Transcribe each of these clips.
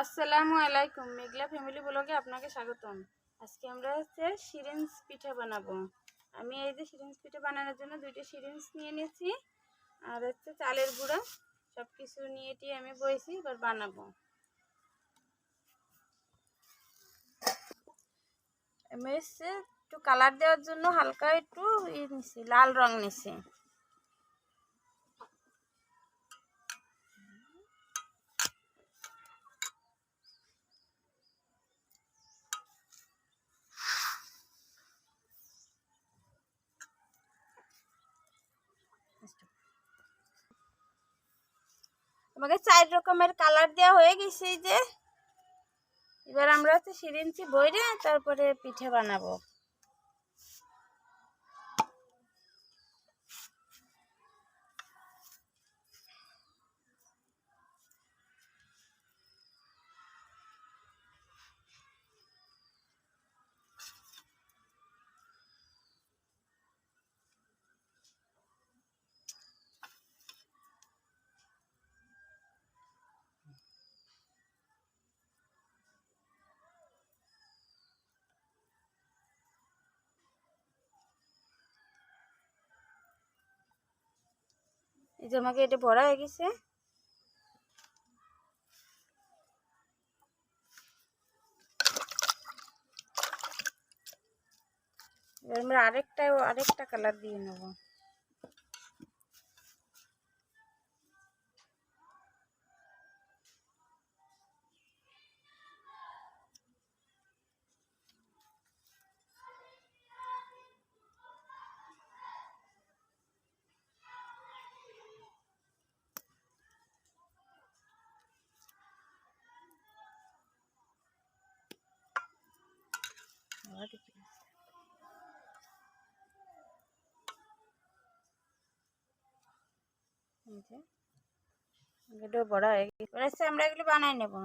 আসসালামু আলাইকুম, মেঘলা ফ্যামিলি ব্লগে আপনাকে স্বাগতম। আজকে আমরা সিরিঞ্জ পিঠা বানাবো। আমি এই যে সিরিঞ্জ পিঠা বানানোর জন্য দুইটা সিরিঞ্জ নিয়ে নিয়েছি, আর চালের গুঁড়া সব কিছু নিয়ে আমি বইছি, এবার বানাবো। আমি একটু কালার দেওয়ার জন্য হালকা একটু নিছি, লাল রং নিছি। আমাকে 4 রকমের কালার দেওয়া হয়ে গেছে। এই যে এবার আমরা সিরিঞ্জে বইরে তারপরে পিঠে বানাবো। এই যে আমাকে এটা ভরা হয়ে গেছে। এবার আমরা আরেকটা কালার দিয়ে নেব। এটা বড় হয়ে গেছে, আমরা এগুলো বানাই নেব।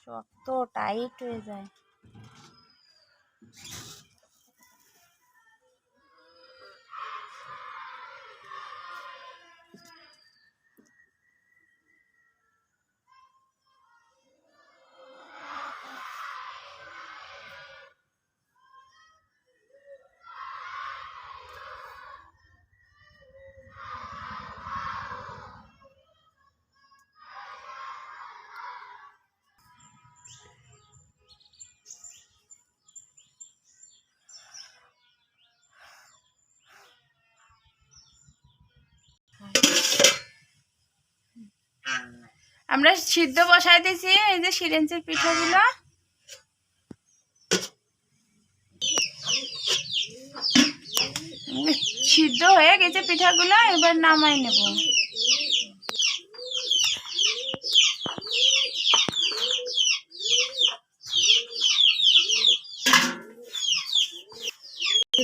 শক্ত টাইট হয়ে যায়। আমরা সিদ্ধ বসাই দিয়েছি এই যে সিরিঞ্জের পিঠাগুলো। সিদ্ধ হয়ে গেছে পিঠাগুলো, এবার নামাই নেব।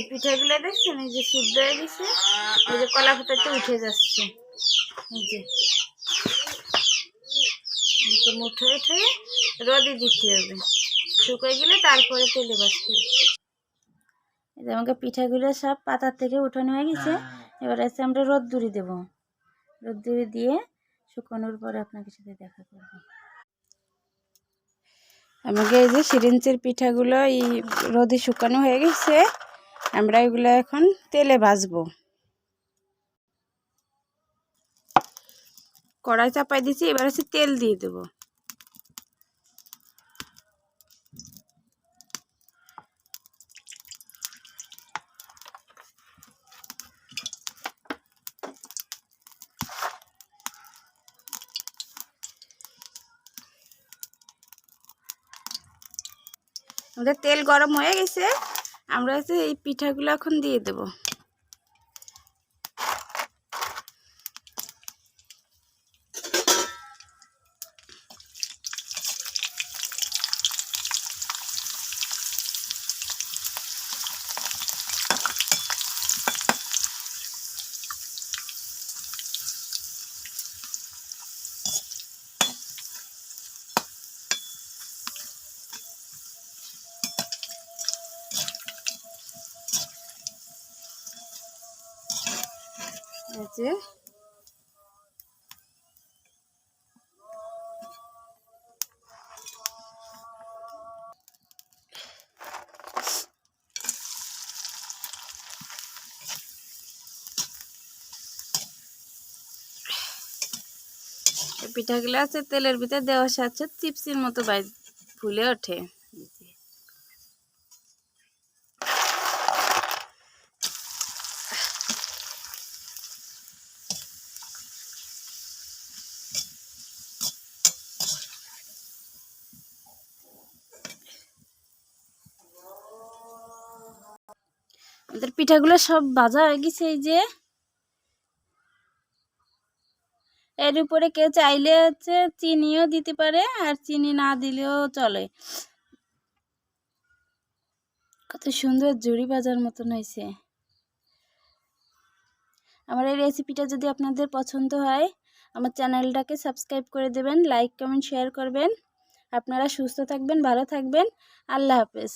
পিঠাগুলো দেখছেন, এই যে সিদ্ধ হয়ে গেছে, এই যে কলা পাতাতে উঠে যাচ্ছে। এই যে মুঠো উঠে রোদে দিতে হবে, শুকিয়ে গেলে তারপরে তেলে ভাজতে হবে। এই যে আমাকে পিঠাগুলো সব পাতার থেকে উঠানো হয়ে গেছে। এবার আমরা রোদ্দুরি দেব। রোদ্দুরি দিয়ে শুকানোর পরে আপনাকে সাথে দেখা করব। আমাকে এই যে সিরিঞ্জের পিঠাগুলো এই রোদে শুকানো হয়ে গেছে, আমরা এগুলো এখন তেলে ভাজবো। কড়াই চাপাই দিয়েছি, এবার হচ্ছে তেল দিয়ে দেবো। আমাদের তেল গরম হয়ে গেছে, আমরা হচ্ছে এই পিঠাগুলো এখন দিয়ে দেব। এই যে পিঠাগুলো আছে তেলের ভিতরে দেওয়ার সাথে চিপসের মতো ফুলে ওঠে। আমাদের পিঠাগুলো সব ভাজা হয়ে গেছে। এই যে এর উপরে কেউ চাইলে হচ্ছে চিনিও দিতে পারে, আর চিনি না দিলেও চলে। কত সুন্দর ঝুড়ি ভাজার মতন হয়েছে। আমার এই রেসিপিটা যদি আপনাদের পছন্দ হয়, আমার চ্যানেলটাকে সাবস্ক্রাইব করে দেবেন, লাইক কমেন্ট শেয়ার করবেন। আপনারা সুস্থ থাকবেন, ভালো থাকবেন। আল্লাহ হাফেজ।